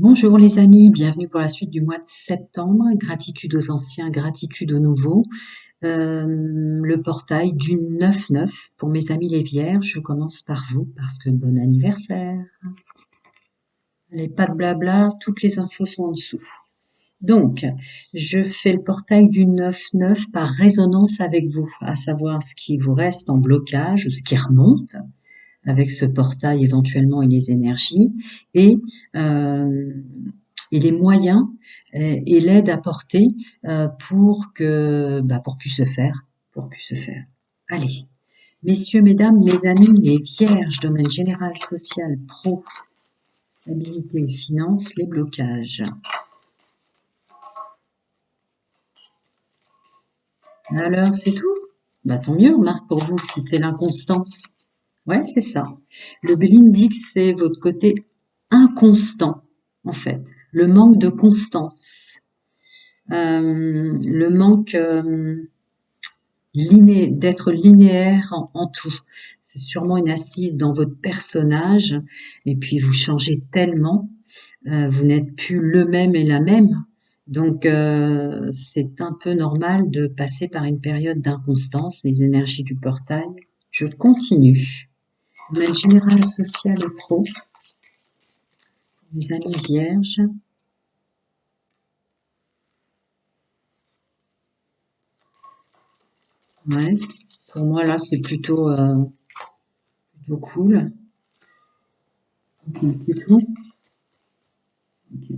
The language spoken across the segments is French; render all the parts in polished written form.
Bonjour les amis, bienvenue pour la suite du mois de septembre. Gratitude aux anciens, gratitude aux nouveaux. Le portail du 9-9 pour mes amis les vierges. Je commence par vous parce que bon anniversaire. Allez, pas de blabla, toutes les infos sont en dessous. Donc, je fais le portail du 9-9 par résonance avec vous, à savoir ce qui vous reste en blocage ou ce qui remonte avec ce portail éventuellement et les énergies et, euh, et les moyens et l'aide apportée pour puisse se faire, pour puisse se faire. Allez, messieurs, mesdames, mes amis, les vierges, domaine général, social, pro, stabilité, finance, les blocages. Alors, c'est tout? Bah tant mieux, remarque pour vous si c'est l'inconstance. Ouais, c'est ça. Le Béline dit que c'est votre côté inconstant, en fait. Le manque de constance. Le manque d'être linéaire en tout. C'est sûrement une assise dans votre personnage. Et puis, vous changez tellement. Vous n'êtes plus le même et la même. Donc, c'est un peu normal de passer par une période d'inconstance, les énergies du portail. Je continue. Domaine général, social et pro. Mes amis vierges. Ouais. Pour moi, là, c'est plutôt cool. Ok, c'est tout. Ok.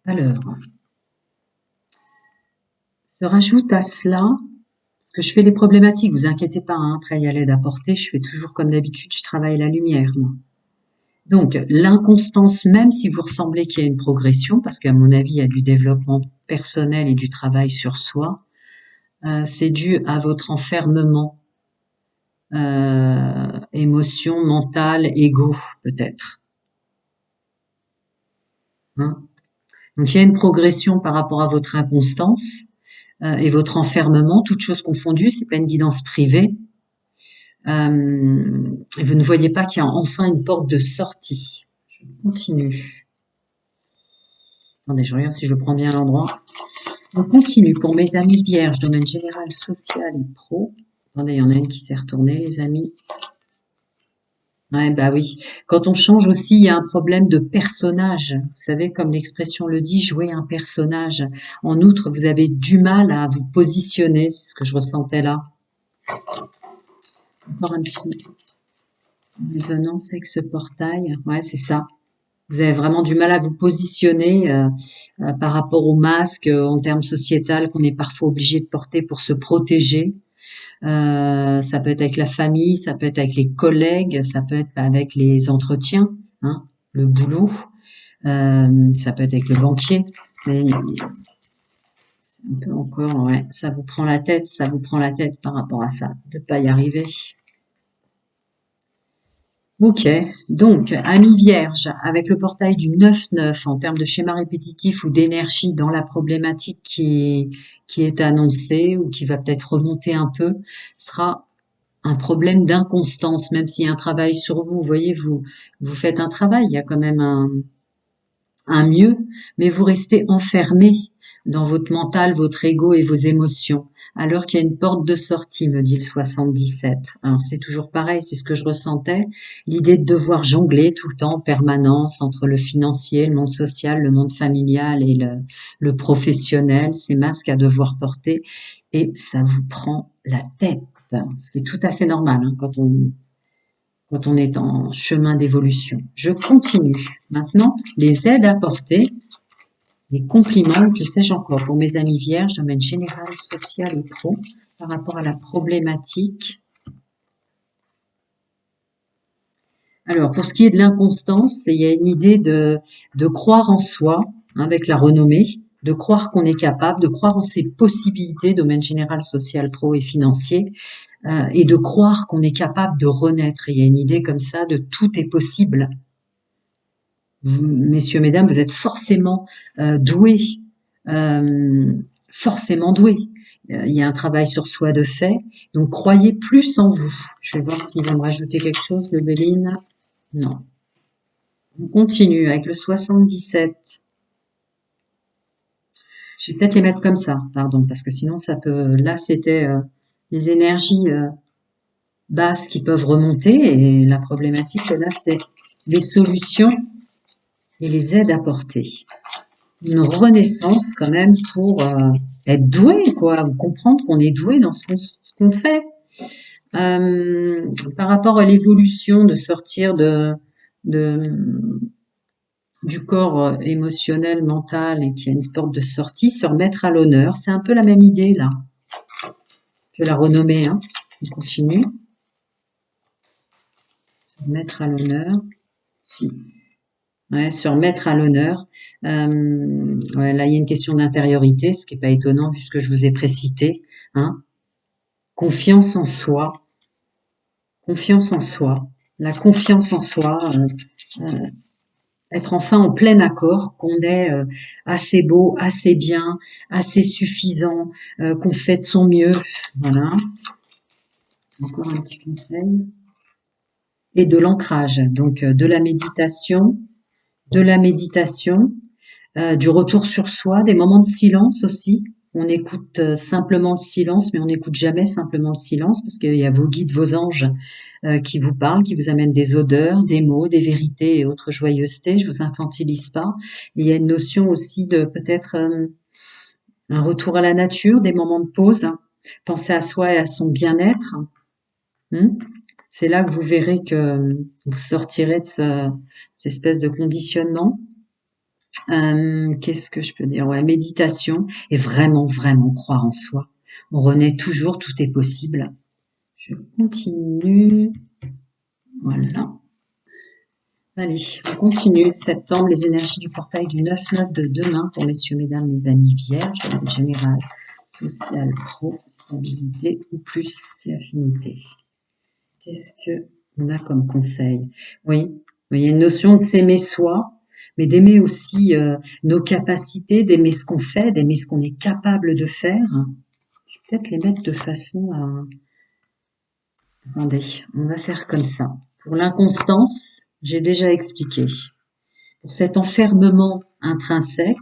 Alors, se rajoute à cela, parce que je fais les problématiques, vous inquiétez pas, hein, après il y a l'aide apportée, je fais toujours comme d'habitude, je travaille la lumière, moi. Donc, l'inconstance, même si vous ressemblez qu'il y a une progression, parce qu'à mon avis, il y a du développement personnel et du travail sur soi, c'est dû à votre enfermement émotion, mentale, ego, peut-être. Hein. Donc il y a une progression par rapport à votre inconstance et votre enfermement, toutes choses confondues, c'est pas une guidance privée. Et vous ne voyez pas qu'il y a enfin une porte de sortie. Je continue. Attendez, je regarde si je prends bien l'endroit. On continue pour mes amis vierges, domaine général, social et pro. Attendez, il y en a une qui s'est retournée, les amis. Ouais, bah oui. Quand on change aussi, il y a un problème de personnage. Vous savez, comme l'expression le dit, jouer un personnage. En outre, vous avez du mal à vous positionner. C'est ce que je ressentais là. Encore un petit résonance avec ce portail. Ouais, c'est ça. Vous avez vraiment du mal à vous positionner par rapport au masque en termes sociétal qu'on est parfois obligé de porter pour se protéger. Ça peut être avec la famille, ça peut être avec les collègues, ça peut être avec les entretiens, hein, le boulot, ça peut être avec le banquier. Mais c'est un peu encore, ouais, ça vous prend la tête par rapport à ça, de pas y arriver. Ok, donc amis vierge, avec le portail du 9-9 en termes de schéma répétitif ou d'énergie dans la problématique qui est annoncée ou qui va peut-être remonter un peu, sera un problème d'inconstance, même s'il y a un travail sur vous. Vous voyez, vous faites un travail, il y a quand même un mieux, mais vous restez enfermé dans votre mental, votre ego et vos émotions. Alors qu'il y a une porte de sortie, me dit le 77. Alors c'est toujours pareil, c'est ce que je ressentais. L'idée de devoir jongler tout le temps en permanence entre le financier, le monde social, le monde familial et le professionnel, ces masques à devoir porter. Et ça vous prend la tête. Ce qui est tout à fait normal hein, quand on est en chemin d'évolution. Je continue. Maintenant, les aides apportées, les compliments, que sais-je encore, pour mes amis vierges, domaine général, social et pro, par rapport à la problématique. Alors, pour ce qui est de l'inconstance, il y a une idée de croire en soi, hein, avec la renommée, de croire qu'on est capable, de croire en ses possibilités, domaine général, social, pro et financier, et de croire qu'on est capable de renaître. Il y a une idée comme ça de tout est possible. Vous, messieurs, mesdames, vous êtes forcément doués, euh, forcément doués. Il y a un travail sur soi de fait, donc croyez plus en vous. Je vais voir s'il va me rajouter quelque chose, le Béline. Non. On continue avec le 77. Je vais peut-être les mettre comme ça, pardon, parce que sinon ça peut. Là, c'était les énergies basses qui peuvent remonter, et la problématique là, c'est les solutions et les aides apportées. Une renaissance quand même pour être doué, quoi, comprendre qu'on est doué dans ce qu'on fait. Par rapport à l'évolution de sortir de du corps émotionnel, mental, et qui a une porte de sortie, se remettre à l'honneur. C'est un peu la même idée là. Je vais la renommer, hein. On continue. Se remettre à l'honneur. Si. Ouais, se remettre à l'honneur. Ouais, là, il y a une question d'intériorité, ce qui n'est pas étonnant vu ce que je vous ai précité. Hein. Confiance en soi. Confiance en soi. La confiance en soi. Être enfin en plein accord qu'on est assez beau, assez bien, assez suffisant, qu'on fait de son mieux. Voilà. Encore un petit conseil. Et de l'ancrage, donc de la méditation, du retour sur soi, des moments de silence aussi. On écoute simplement le silence, mais on n'écoute jamais simplement le silence, parce qu'il y a vos guides, vos anges qui vous parlent, qui vous amènent des odeurs, des mots, des vérités et autres joyeusetés. Je vous infantilise pas. Et il y a une notion aussi de peut-être un retour à la nature, des moments de pause, penser à soi et à son bien-être. C'est là que vous verrez que vous sortirez de cette espèce de conditionnement. Qu'est-ce que je peux dire? Ouais, méditation et vraiment, vraiment croire en soi. On renaît toujours, tout est possible. Je continue. Voilà. Allez, on continue. Septembre, les énergies du portail du 9-9 de demain pour messieurs, mesdames, mes amis vierges, général, social, pro, stabilité ou plus c'est affinité. Qu'est-ce que on a comme conseil? Oui, il y a une notion de s'aimer soi, mais d'aimer aussi nos capacités, d'aimer ce qu'on fait, d'aimer ce qu'on est capable de faire. Je vais peut-être les mettre de façon à... Attendez, on va faire comme ça. Pour l'inconstance, j'ai déjà expliqué. Pour cet enfermement intrinsèque,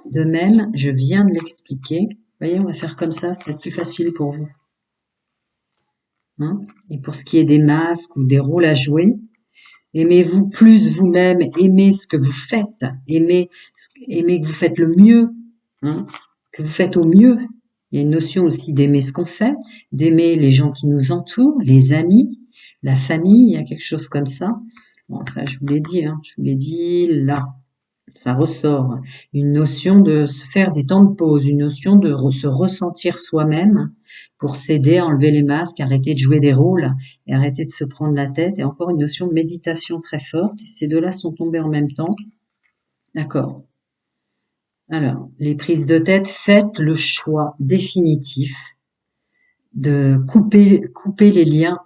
de même, je viens de l'expliquer. Vous voyez, on va faire comme ça, c'est peut-être plus facile pour vous. Hein? Et pour ce qui est des masques ou des rôles à jouer, aimez-vous plus vous-même, aimez ce que vous faites, aimez que vous faites le mieux, hein, que vous faites au mieux. Il y a une notion aussi d'aimer ce qu'on fait, d'aimer les gens qui nous entourent, les amis, la famille, il y a quelque chose comme ça. Bon, ça, je vous l'ai dit, hein, je vous l'ai dit là. Ça ressort. Une notion de se faire des temps de pause, une notion de se ressentir soi-même pour s'aider à enlever les masques, arrêter de jouer des rôles et arrêter de se prendre la tête. Et encore une notion de méditation très forte. Et ces deux-là sont tombés en même temps. D'accord. Alors, les prises de tête, faites le choix définitif de couper les liens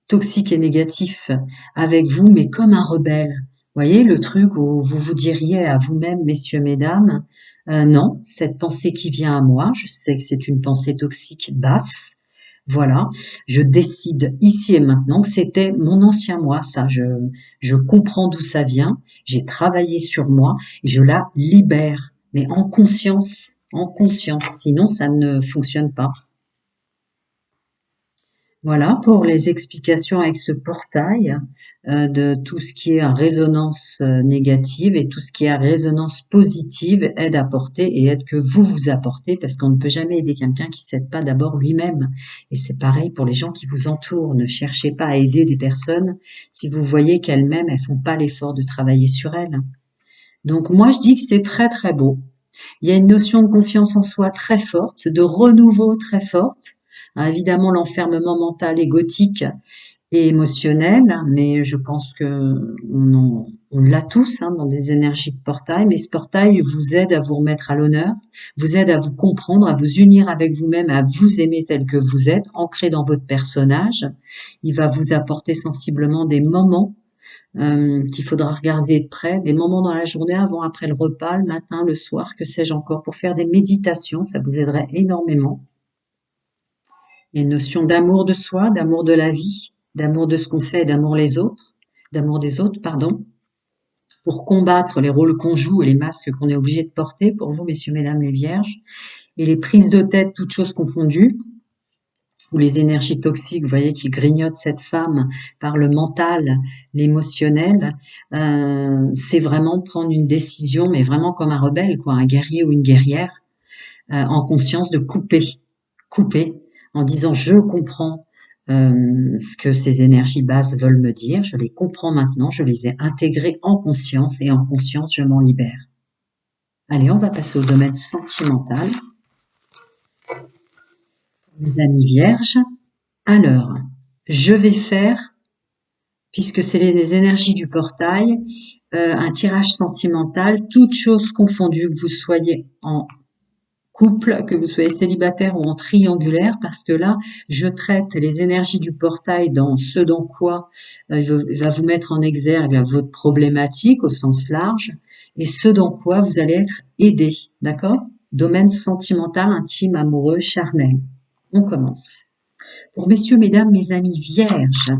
toxiques et négatifs avec vous, mais comme un rebelle. Voyez le truc où vous vous diriez à vous-même, messieurs, mesdames, non, cette pensée qui vient à moi, je sais que c'est une pensée toxique basse. Voilà, je décide ici et maintenant que c'était mon ancien moi, ça, je comprends d'où ça vient, j'ai travaillé sur moi et je la libère, mais en conscience, sinon ça ne fonctionne pas. Voilà pour les explications avec ce portail de tout ce qui est en résonance négative et tout ce qui est en résonance positive, aide à porter et aide que vous apportez, parce qu'on ne peut jamais aider quelqu'un qui ne s'aide pas d'abord lui-même. Et c'est pareil pour les gens qui vous entourent. Ne cherchez pas à aider des personnes si vous voyez qu'elles-mêmes, elles font pas l'effort de travailler sur elles. Donc moi, je dis que c'est très très beau. Il y a une notion de confiance en soi très forte, de renouveau très forte. Évidemment, l'enfermement mental, égotique et émotionnel, mais je pense que on l'a tous dans des énergies de portail. Mais ce portail vous aide à vous remettre à l'honneur, vous aide à vous comprendre, à vous unir avec vous-même, à vous aimer tel que vous êtes, ancré dans votre personnage. Il va vous apporter sensiblement des moments qu'il faudra regarder de près, des moments dans la journée, avant, après le repas, le matin, le soir, que sais-je encore, pour faire des méditations, ça vous aiderait énormément. Il y a une notion d'amour de soi, d'amour de la vie, d'amour de ce qu'on fait, d'amour des autres, pardon. pour combattre les rôles qu'on joue et les masques qu'on est obligé de porter pour vous, messieurs, mesdames les vierges, et les prises de tête, toutes choses confondues, ou les énergies toxiques, vous voyez, qui grignotent cette femme par le mental, l'émotionnel, c'est vraiment prendre une décision, mais vraiment comme un rebelle, quoi, un guerrier ou une guerrière, en conscience de couper, en disant je comprends ce que ces énergies basses veulent me dire, je les comprends maintenant, je les ai intégrées en conscience et en conscience je m'en libère. Allez, on va passer au domaine sentimental. Mes amis vierges, alors, je vais faire, puisque c'est les énergies du portail, un tirage sentimental, toutes choses confondues, que vous soyez en couple, que vous soyez célibataire ou en triangulaire, parce que là, je traite les énergies du portail dans ce dans quoi va vous mettre en exergue votre problématique au sens large, et ce dans quoi vous allez être aidé, d'accord? Domaine sentimental, intime, amoureux, charnel. On commence. Pour messieurs, mesdames, mes amis vierges,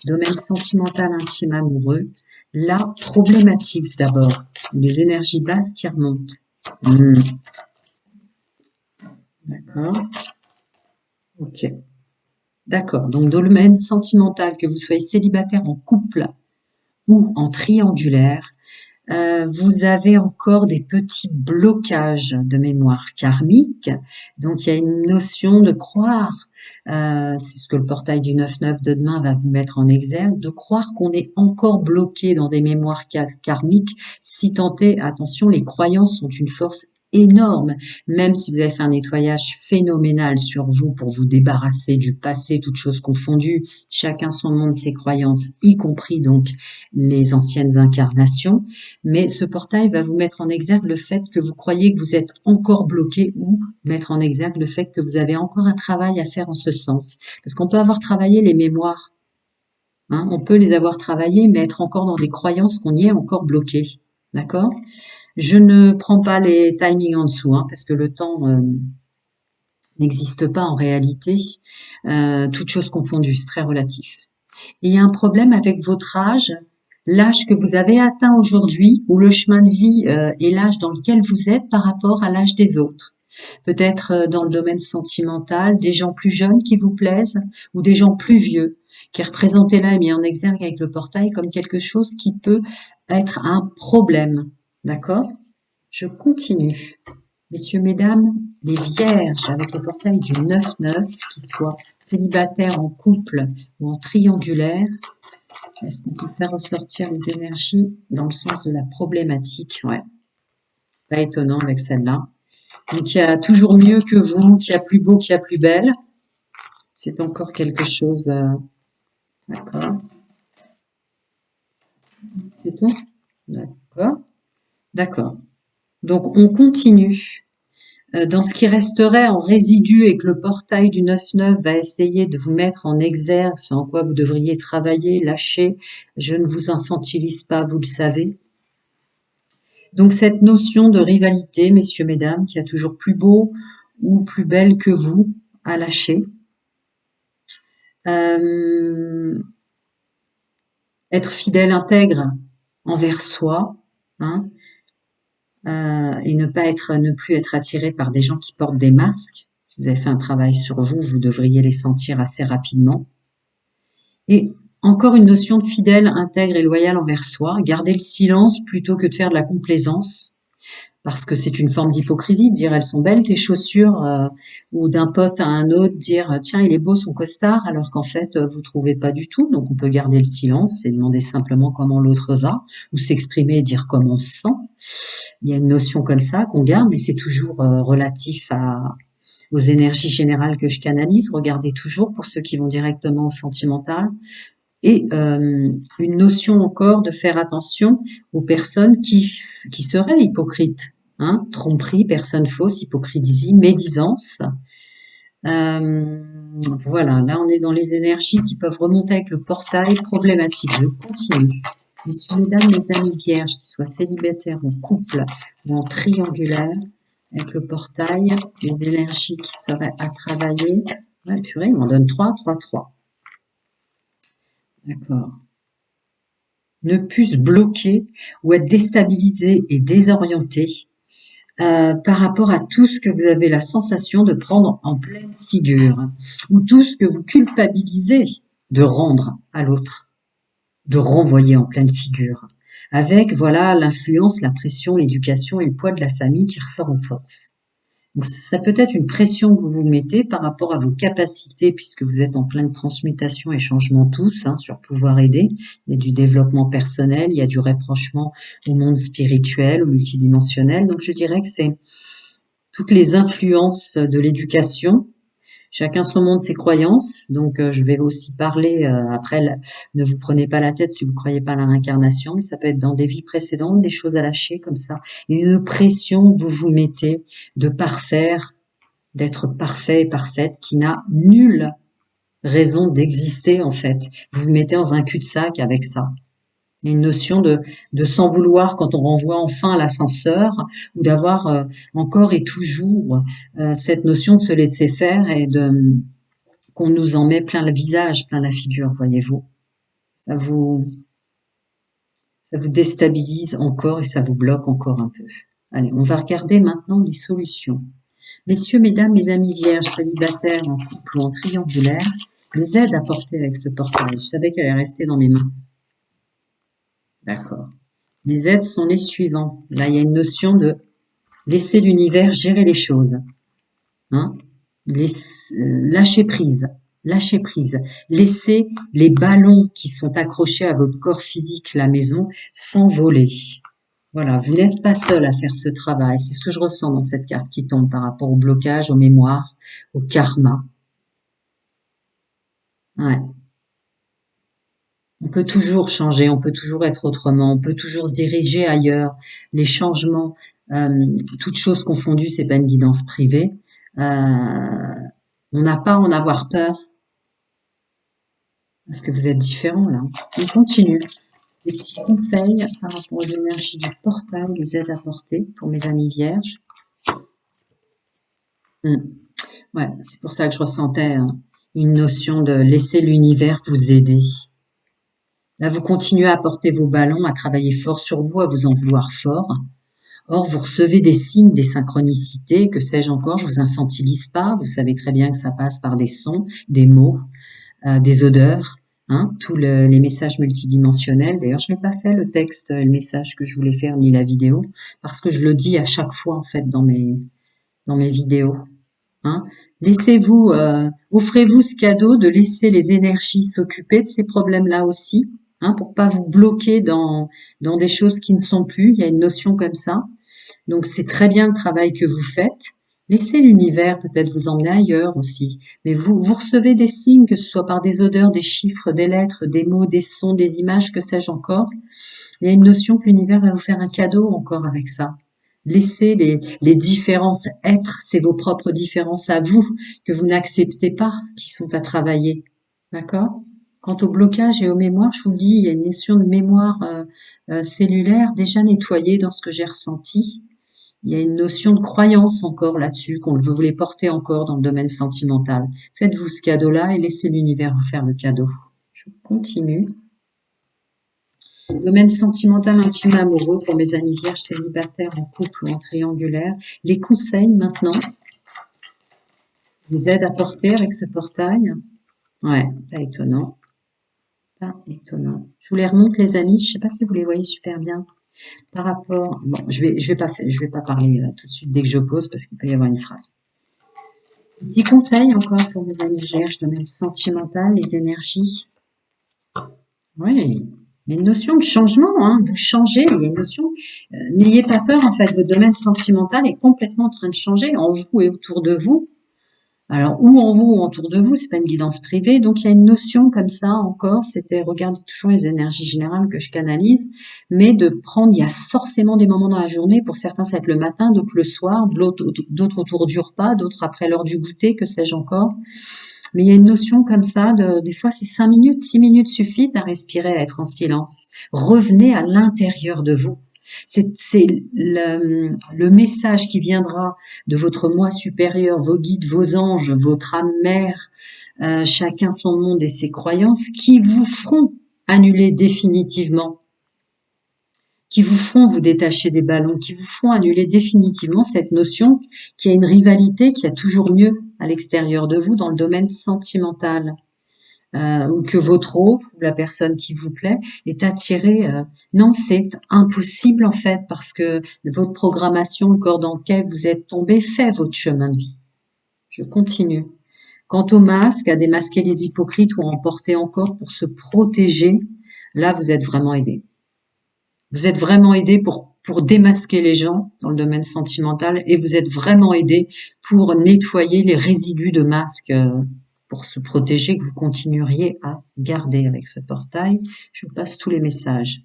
domaine sentimental, intime, amoureux, la problématique d'abord, les énergies basses qui remontent. D'accord. Ok. D'accord. Donc, domaine sentimental, que vous soyez célibataire en couple ou en triangulaire, vous avez encore des petits blocages de mémoire karmique. Donc, il y a une notion de croire, c'est ce que le portail du 9-9 de demain va vous mettre en exergue, de croire qu'on est encore bloqué dans des mémoires karmiques, si tant est, attention, les croyances sont une force énorme, même si vous avez fait un nettoyage phénoménal sur vous pour vous débarrasser du passé, toutes choses confondues, chacun son monde, ses croyances, y compris donc les anciennes incarnations. Mais ce portail va vous mettre en exergue le fait que vous croyez que vous êtes encore bloqué ou mettre en exergue le fait que vous avez encore un travail à faire en ce sens. Parce qu'on peut avoir travaillé les mémoires, hein, on peut les avoir travaillées, mais être encore dans des croyances qu'on y est encore bloqué. D'accord? Je ne prends pas les timings en dessous, hein, parce que le temps n'existe pas en réalité. Toutes choses confondues, c'est très relatif. Et il y a un problème avec votre âge, l'âge que vous avez atteint aujourd'hui, ou le chemin de vie et l'âge dans lequel vous êtes par rapport à l'âge des autres. Peut-être dans le domaine sentimental, des gens plus jeunes qui vous plaisent, ou des gens plus vieux, qui est représenté là et mis en exergue avec le portail comme quelque chose qui peut être un problème. D'accord? Je continue. Messieurs, mesdames, les vierges avec le portail du 9-9, qui soient célibataires en couple ou en triangulaire, est-ce qu'on peut faire ressortir les énergies dans le sens de la problématique? Ouais, pas étonnant avec celle-là. Donc, il y a toujours mieux que vous, qu'il y a plus beau, qu'il y a plus belle. C'est encore quelque chose... d'accord. C'est tout? D'accord. D'accord. Donc, on continue. Dans ce qui resterait en résidu et que le portail du 9-9 va essayer de vous mettre en exergue, ce en quoi vous devriez travailler, lâcher, je ne vous infantilise pas, vous le savez. Donc cette notion de rivalité, messieurs, mesdames, qui a toujours plus beau ou plus belle que vous à lâcher. Être fidèle, intègre envers soi, hein, et ne plus être attiré par des gens qui portent des masques. Si vous avez fait un travail sur vous, vous devriez les sentir assez rapidement. Et encore une notion de fidèle, intègre et loyal envers soi. Garder le silence plutôt que de faire de la complaisance. Parce que c'est une forme d'hypocrisie de dire elles sont belles tes chaussures, ou d'un pote à un autre dire tiens il est beau son costard, alors qu'en fait vous trouvez pas du tout. Donc on peut garder le silence et demander simplement comment l'autre va, ou s'exprimer et dire comment on se sent. Il y a une notion comme ça qu'on garde, mais c'est toujours relatif aux énergies générales que je canalise. Regardez toujours pour ceux qui vont directement au sentimental. Et une notion encore de faire attention aux personnes qui seraient hypocrites. Hein, tromperie, personne fausse, hypocrisie, médisance. Voilà, là on est dans les énergies qui peuvent remonter avec le portail problématique. Je continue. Messieurs, mesdames, mes amis vierges, qui soient célibataires en couple ou en triangulaire, avec le portail, les énergies qui seraient à travailler. Ouais, purée, il m'en donne 3, 3, 3. D'accord. ne puisse bloquer ou être déstabilisé et désorienté par rapport à tout ce que vous avez la sensation de prendre en pleine figure ou tout ce que vous culpabilisez de rendre à l'autre, de renvoyer en pleine figure. Avec, voilà, l'influence, la pression, l'éducation et le poids de la famille qui ressort en force. Donc, ce serait peut-être une pression que vous vous mettez par rapport à vos capacités, puisque vous êtes en pleine transmutation et changement tous, hein, sur pouvoir aider. Il y a du développement personnel, il y a du rapprochement au monde spirituel, au multidimensionnel. Donc, je dirais que c'est toutes les influences de l'éducation. Chacun son monde, ses croyances. Donc, je vais aussi parler, après, ne vous prenez pas la tête si vous ne croyez pas à la réincarnation, mais ça peut être dans des vies précédentes, des choses à lâcher comme ça. Une pression que vous vous mettez de parfaire, d'être parfait et parfaite, qui n'a nulle raison d'exister, en fait. Vous vous mettez dans un cul-de-sac avec ça. Il y a une notion de s'en vouloir quand on renvoie enfin l'ascenseur, ou d'avoir encore et toujours cette notion de se laisser faire et de qu'on nous en met plein le visage, plein la figure, voyez-vous. Ça vous, ça vous déstabilise encore et ça vous bloque encore un peu. Allez, on va regarder maintenant les solutions. Messieurs, mesdames, mes amis vierges, célibataires, en couple ou en triangulaire, les aides apportées avec ce portail. Je savais qu'elle allait rester dans mes mains. D'accord. Les aides sont les suivants. Là, il y a une notion de laisser l'univers gérer les choses. Hein? Lâcher prise. Lâcher prise. Laissez les ballons qui sont accrochés à votre corps physique, la maison, s'envoler. Voilà, vous n'êtes pas seul à faire ce travail. C'est ce que je ressens dans cette carte qui tombe par rapport au blocage, aux mémoires, au karma. Ouais. On peut toujours changer, on peut toujours être autrement, on peut toujours se diriger ailleurs. Les changements, toutes choses confondues, c'est pas une guidance privée. On n'a pas à en avoir peur parce que vous êtes différents là. On continue. Des petits conseils par rapport aux énergies du portail, les aides apportées pour mes amis vierges. Ouais, c'est pour ça que je ressentais une notion de laisser l'univers vous aider. Là, vous continuez à porter vos ballons, à travailler fort sur vous, à vous en vouloir fort. Or, vous recevez des signes, des synchronicités, que sais-je encore, je vous infantilise pas, vous savez très bien que ça passe par des sons, des mots, des odeurs, hein, tous les messages multidimensionnels. D'ailleurs, je n'ai pas fait le texte, le message que je voulais faire, ni la vidéo, parce que je le dis à chaque fois, en fait, dans mes vidéos. Hein. Laissez-vous, offrez-vous ce cadeau de laisser les énergies s'occuper de ces problèmes-là aussi, hein, pour pas vous bloquer dans des choses qui ne sont plus. Il y a une notion comme ça. Donc c'est très bien le travail que vous faites. Laissez l'univers peut-être vous emmener ailleurs aussi. Mais vous recevez des signes, que ce soit par des odeurs, des chiffres, des lettres, des mots, des sons, des images, que sais-je encore. Il y a une notion que l'univers va vous faire un cadeau encore avec ça. Laissez les différences être, c'est vos propres différences à vous, que vous n'acceptez pas, qui sont à travailler. D'accord? Quant au blocage et aux mémoires, je vous le dis, il y a une notion de mémoire cellulaire déjà nettoyée dans ce que j'ai ressenti. Il y a une notion de croyance encore là-dessus, qu'on veut vous les porter encore dans le domaine sentimental. Faites-vous ce cadeau-là et laissez l'univers vous faire le cadeau. Je continue. Domaine sentimental, intime, amoureux pour mes amis vierges, célibataires, en couple ou en triangulaire. Les conseils maintenant. Les aides apportées avec ce portail. Ouais, pas étonnant. Pas étonnant. Je vous les remonte les amis. Je sais pas si vous les voyez super bien. Par rapport, bon, je vais pas parler tout de suite dès que je pose parce qu'il peut y avoir une phrase. Petit conseil encore pour mes amis vierges, domaine sentimental, les énergies. Oui, il y a une notion de changement, hein. Vous changez, il y a une notion, n'ayez pas peur en fait, votre domaine sentimental est complètement en train de changer en vous et autour de vous. Alors, ou en vous ou autour de vous, c'est pas une guidance privée, donc il y a une notion comme ça encore, c'était, regardez toujours les énergies générales que je canalise, mais de prendre, il y a forcément des moments dans la journée, pour certains ça va être le matin, d'autres le soir, d'autres autour du repas, d'autres après l'heure du goûter, que sais-je encore. Mais il y a une notion comme ça, des fois c'est 5 minutes, 6 minutes suffisent à respirer, à être en silence. Revenez à l'intérieur de vous. C'est le message qui viendra de votre moi supérieur, vos guides, vos anges, votre âme mère, chacun son monde et ses croyances, qui vous feront annuler définitivement qui vous feront vous détacher des ballons, qui vous feront annuler définitivement cette notion qu'il y a une rivalité, qu'il y a toujours mieux à l'extérieur de vous dans le domaine sentimental. Ou que votre autre, ou la personne qui vous plaît, est attirée. Non, c'est impossible en fait, parce que votre programmation, le corps dans lequel vous êtes tombé, fait votre chemin de vie. Je continue. Quant aux masques, à démasquer les hypocrites ou à en porter encore pour se protéger, là, vous êtes vraiment aidé. Vous êtes vraiment aidé pour démasquer les gens dans le domaine sentimental et vous êtes vraiment aidé pour nettoyer les résidus de masques pour se protéger que vous continueriez à garder avec ce portail. Je vous passe tous les messages.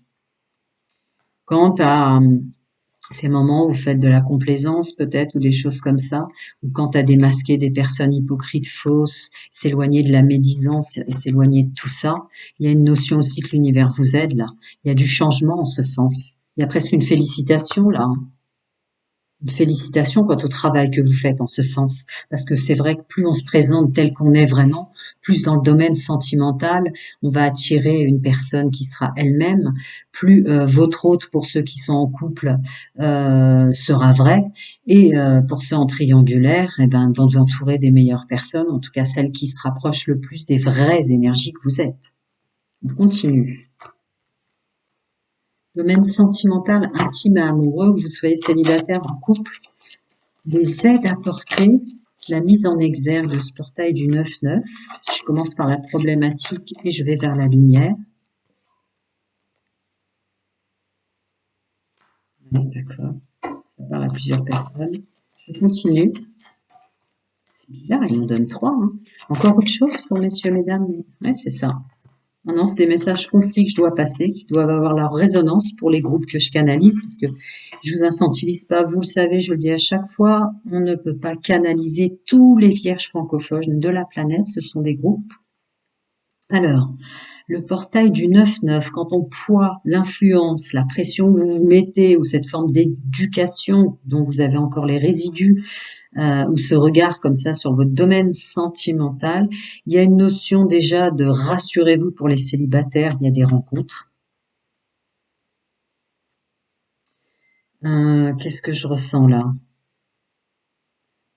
Quant à ces moments où vous faites de la complaisance peut-être ou des choses comme ça, ou quant à démasquer des personnes hypocrites, fausses, s'éloigner de la médisance et s'éloigner de tout ça, il y a une notion aussi que l'univers vous aide là. Il y a du changement en ce sens. Il y a presque une félicitation là. Une félicitation quant au travail que vous faites en ce sens. Parce que c'est vrai que plus on se présente tel qu'on est vraiment, plus dans le domaine sentimental, on va attirer une personne qui sera elle-même, plus votre hôte pour ceux qui sont en couple sera vrai, et pour ceux en triangulaire, eh ben, vont vous entourer des meilleures personnes, en tout cas celles qui se rapprochent le plus des vraies énergies que vous êtes. On continue. Domaine sentimental, intime et amoureux, que vous soyez célibataire ou en couple, des aides apportées, la mise en exergue de ce portail du 9-9. Je commence par la problématique et je vais vers la lumière. Ouais, d'accord, ça parle à plusieurs personnes. Je continue. C'est bizarre, il m'en donne 3. Hein. Encore autre chose pour messieurs, mesdames? Ouais, c'est ça. Non, c'est des messages concis que je dois passer, qui doivent avoir leur résonance pour les groupes que je canalise, parce que je vous infantilise pas, vous le savez, je le dis à chaque fois, on ne peut pas canaliser tous les vierges francophones de la planète, ce sont des groupes. Alors, le portail du 9-9, quand on poids l'influence, la pression que vous vous mettez, ou cette forme d'éducation dont vous avez encore les résidus, ou ce regard comme ça sur votre domaine sentimental, il y a une notion déjà de rassurez-vous pour les célibataires, il y a des rencontres. Qu'est-ce que je ressens là?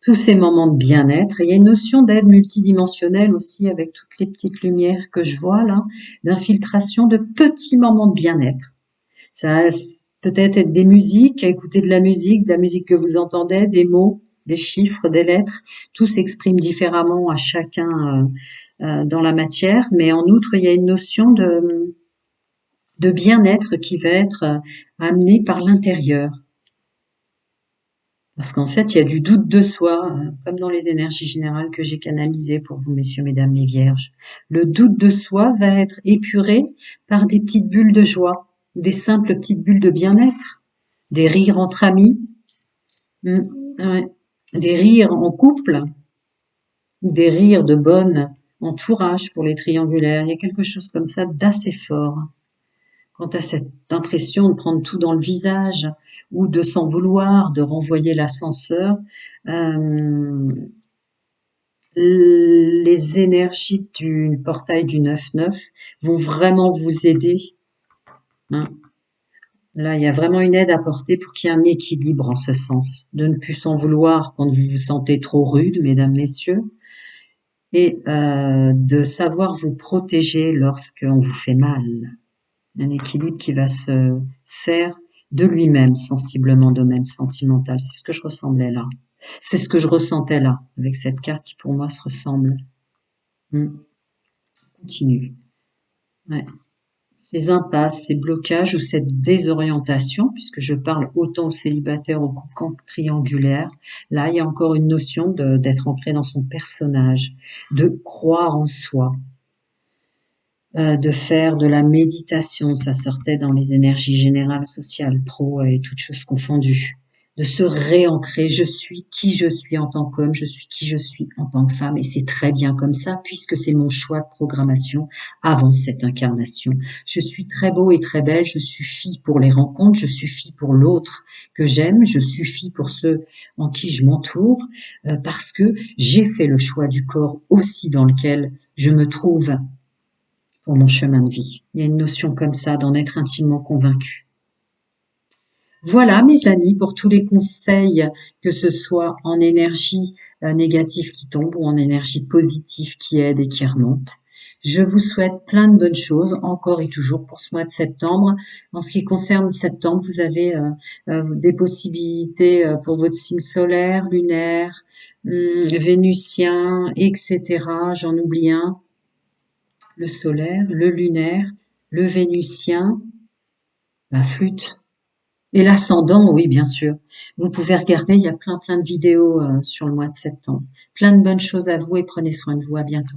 Tous ces moments de bien-être. Et il y a une notion d'aide multidimensionnelle aussi avec toutes les petites lumières que je vois là, d'infiltration de petits moments de bien-être. Ça va peut-être être des musiques, à écouter de la musique que vous entendez, des mots, des chiffres, des lettres. Tout s'exprime différemment à chacun dans la matière, mais en outre, il y a une notion de bien-être qui va être amenée par l'intérieur. Parce qu'en fait, il y a du doute de soi, comme dans les énergies générales que j'ai canalisées pour vous, messieurs, mesdames les vierges. Le doute de soi va être épuré par des petites bulles de joie, des simples petites bulles de bien-être, des rires entre amis, ouais, des rires en couple, ou des rires de bon entourage pour les triangulaires. Il y a quelque chose comme ça d'assez fort. Quant à cette impression de prendre tout dans le visage ou de s'en vouloir, de renvoyer l'ascenseur, les énergies du portail du 9-9 vont vraiment vous aider. Hein. Là, il y a vraiment une aide à porter pour qu'il y ait un équilibre en ce sens, de ne plus s'en vouloir quand vous vous sentez trop rude, mesdames, messieurs, et de savoir vous protéger lorsqu'on vous fait mal. Un équilibre qui va se faire de lui-même sensiblement, domaine sentimental. C'est ce que je ressemblais là. C'est ce que je ressentais là, avec cette carte qui pour moi se ressemble. Continue. Ouais. Ces impasses, ces blocages ou cette désorientation, puisque je parle autant aux célibataires, aux couples qu'en triangulaire, là, il y a encore une notion d'être ancré dans son personnage, de croire en soi, de faire de la méditation, ça sortait dans les énergies générales, sociales, pro et toutes choses confondues, de se réancrer, je suis qui je suis en tant qu'homme, je suis qui je suis en tant que femme, et c'est très bien comme ça, puisque c'est mon choix de programmation avant cette incarnation. Je suis très beau et très belle, je suffis pour les rencontres, je suffis pour l'autre que j'aime, je suffis pour ceux en qui je m'entoure, parce que j'ai fait le choix du corps aussi dans lequel je me trouve pour mon chemin de vie. Il y a une notion comme ça d'en être intimement convaincu. Voilà, mes amis, pour tous les conseils, que ce soit en énergie négative qui tombe ou en énergie positive qui aide et qui remonte. Je vous souhaite plein de bonnes choses, encore et toujours pour ce mois de septembre. En ce qui concerne septembre, vous avez des possibilités pour votre signe solaire, lunaire, vénusien, etc. J'en oublie un, le solaire, le lunaire, le vénusien, la flûte. Et l'ascendant, oui, bien sûr. Vous pouvez regarder, il y a plein de vidéos sur le mois de septembre. Plein de bonnes choses à vous et prenez soin de vous. À bientôt.